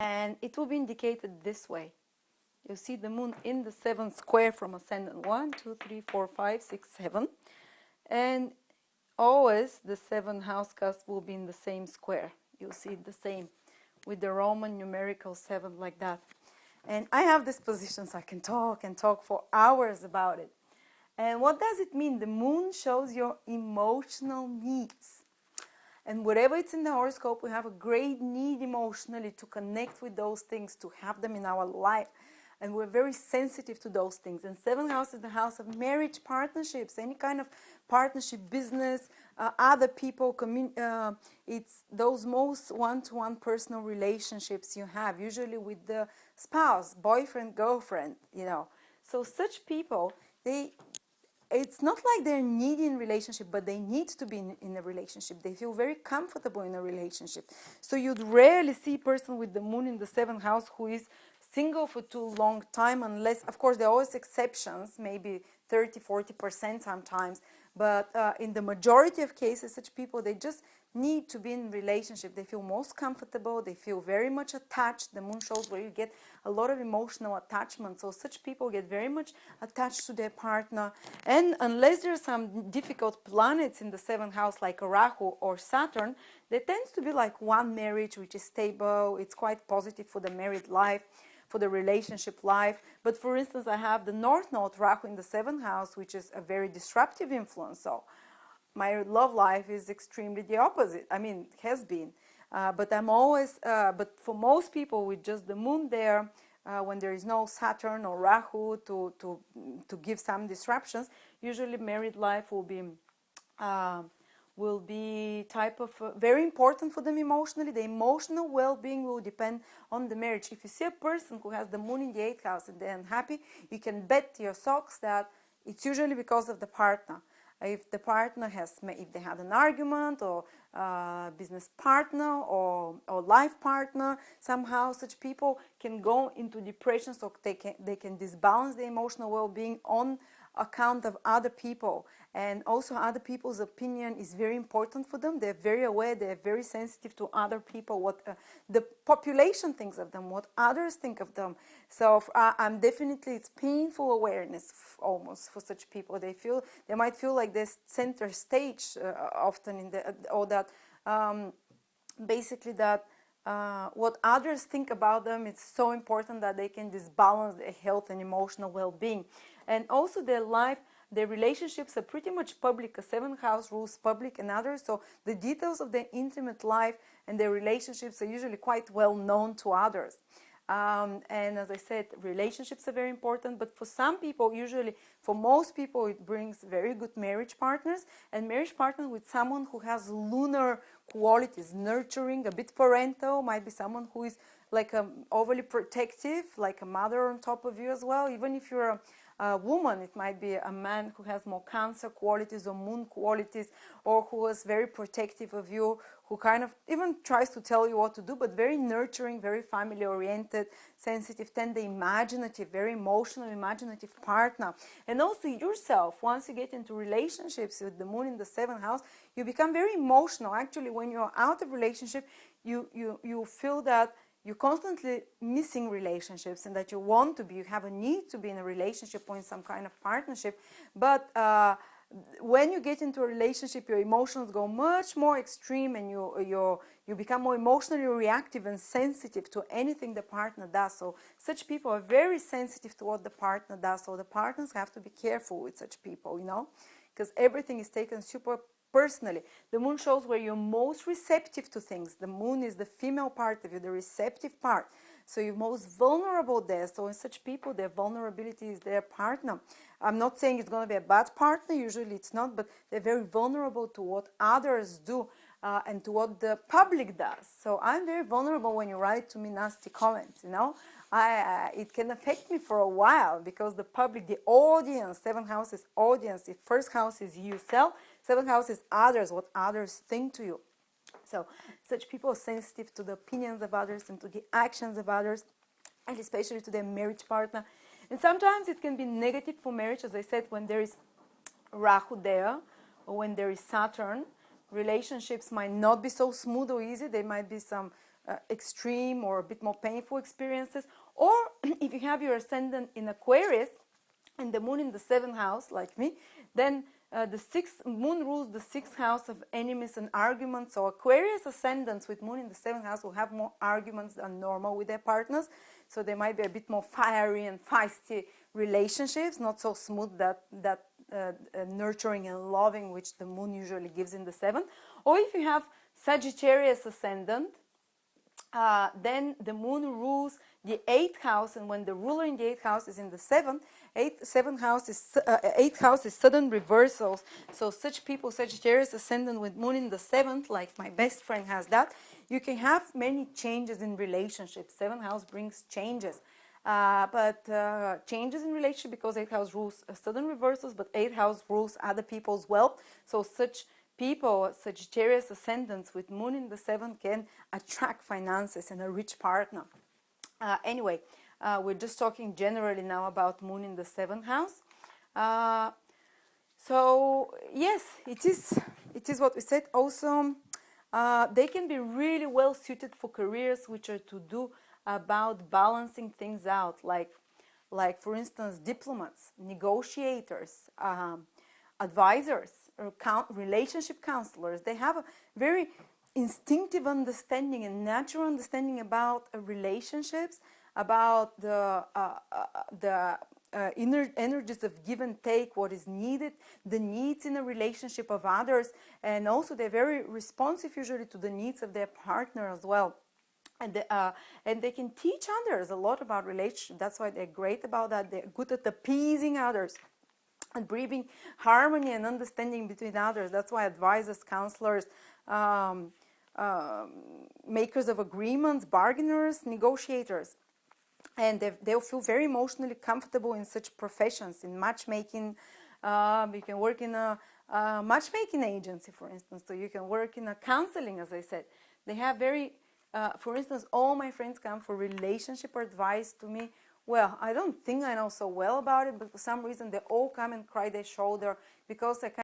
And it will be indicated this way. You see the moon in the 7th square from ascendant 1, 2, 3, 4, 5, 6, 7. And always the 7th house cusp will be in the same square. You'll see it the same with the Roman numerical 7 like that. And I have this position so I can talk and talk for hours about it. And what does it mean? The moon shows your emotional needs. And whatever it's in the horoscope, we have a great need emotionally to connect with those things, to have them in our life. And we're very sensitive to those things. And 7th house is the house of marriage, partnerships, any kind of partnership, business, other people. It's those most one-to-one personal relationships you have, usually with the spouse, boyfriend, girlfriend, you know. So such people, it's not like they're needing relationship, but they need to be in a relationship. They feel very comfortable in a relationship. So you'd rarely see a person with the moon in the 7th house who is single for too long time, unless, of course, there are always exceptions, maybe 30-40% sometimes. But in the majority of cases, such people, they just need to be in relationship. They feel most comfortable. They feel very much attached. The moon shows where you get a lot of emotional attachment. So such people get very much attached to their partner. And unless there are some difficult planets in the 7th house, like Rahu or Saturn, there tends to be like one marriage which is stable. It's quite positive for the married life, for the relationship life. But for instance, I have the North Node Rahu in the 7th house, which is a very disruptive influence. So my love life is extremely the opposite. I mean, it has been. But I'm always, but for most people with just the moon there, when there is no Saturn or Rahu to give some disruptions, usually married life will be type of very important for them emotionally. The emotional well-being will depend on the marriage. If you see a person who has the moon in the 8th house and they're unhappy, you can bet your socks that it's usually because of the partner. If the partner if they had an argument or business partner or life partner, somehow such people can go into depression, so they can disbalance the emotional well-being on account of other people. And also other people's opinion is very important for them. They're very aware, they're very sensitive to other people, what the population thinks of them, what others think of them. So I'm definitely, it's painful awareness almost for such people. They might feel like they're center stage often in the, or that basically that what others think about them, it's so important that they can disbalance their health and emotional well-being. And also their relationships are pretty much public. A 7th house rules public and others, so the details of their intimate life and their relationships are usually quite well known to others. And as I said, relationships are very important, but for some people, usually for most people, it brings very good marriage partners, and marriage partners with someone who has lunar qualities, nurturing, a bit parental, might be someone who is like overly protective, like a mother on top of you as well. Even if you're a woman, it might be a man who has more Cancer qualities or Moon qualities, or who is very protective of you, who kind of even tries to tell you what to do, but very nurturing, very family oriented, sensitive, tender, imaginative, very emotional, imaginative partner. And also yourself, once you get into relationships with the moon in the 7th house, you become very emotional. Actually, when you're out of relationship, you feel that you're constantly missing relationships and that you have a need to be in a relationship or in some kind of partnership. But when you get into a relationship, your emotions go much more extreme, and you become more emotionally reactive and sensitive to anything the partner does. So such people are very sensitive to what the partner does. So the partners have to be careful with such people, because everything is taken super personally. The moon shows where you're most receptive to things. The moon is the female part of you, the receptive part. So you're most vulnerable there. So in such people, their vulnerability is their partner. I'm not saying it's going to be a bad partner. Usually it's not, but they're very vulnerable to what others do and to what the public does. So I'm very vulnerable when you write to me nasty comments, it can affect me for a while, because the public, the audience, 7th house is audience, the 1st house is you self, 7th house is others, what others think to you. So such people are sensitive to the opinions of others and to the actions of others, and especially to their marriage partner. And sometimes it can be negative for marriage, as I said, when there is Rahu there, or when there is Saturn. Relationships might not be so smooth or easy. There might be some extreme or a bit more painful experiences. Or if you have your ascendant in Aquarius and the moon in the 7th house, like me, then the moon rules the 6th house of enemies and arguments. So Aquarius ascendants with moon in the 7th house will have more arguments than normal with their partners. So they might be a bit more fiery and feisty relationships, not so smooth that nurturing and loving which the moon usually gives in the 7th. Or if you have Sagittarius ascendant, then the moon rules the 8th house, and when the ruler in the 8th house is in the 7th, 8th house is sudden reversals. So such people, Sagittarius ascendant with moon in the 7th, like my best friend has that, you can have many changes in relationships. 7th house brings changes. But changes in relationship, because 8th house rules sudden reversals, but 8th house rules other people's wealth. So such people, Sagittarius ascendants with moon in the 7th, can attract finances and a rich partner. Anyway, we're just talking generally now about moon in the 7th house. So yes, it is what we said. Also, they can be really well suited for careers which are to do about balancing things out, like for instance, diplomats, negotiators, advisors, or relationship counselors. They have a very instinctive understanding and natural understanding about relationships, about the inner energies of give and take, what is needed, the needs in a relationship of others, and also they're very responsive usually to the needs of their partner as well. And they can teach others a lot about relationships. That's why they're great about that. They're good at appeasing others and bringing harmony and understanding between others. That's why advisors, counselors, makers of agreements, bargainers, negotiators, and they'll feel very emotionally comfortable in such professions. In matchmaking, you can work in a matchmaking agency, for instance. So you can work in a counseling, as I said. They have very, for instance, all my friends come for relationship advice to me. Well, I don't think I know so well about it, but for some reason they all come and cry their shoulder because I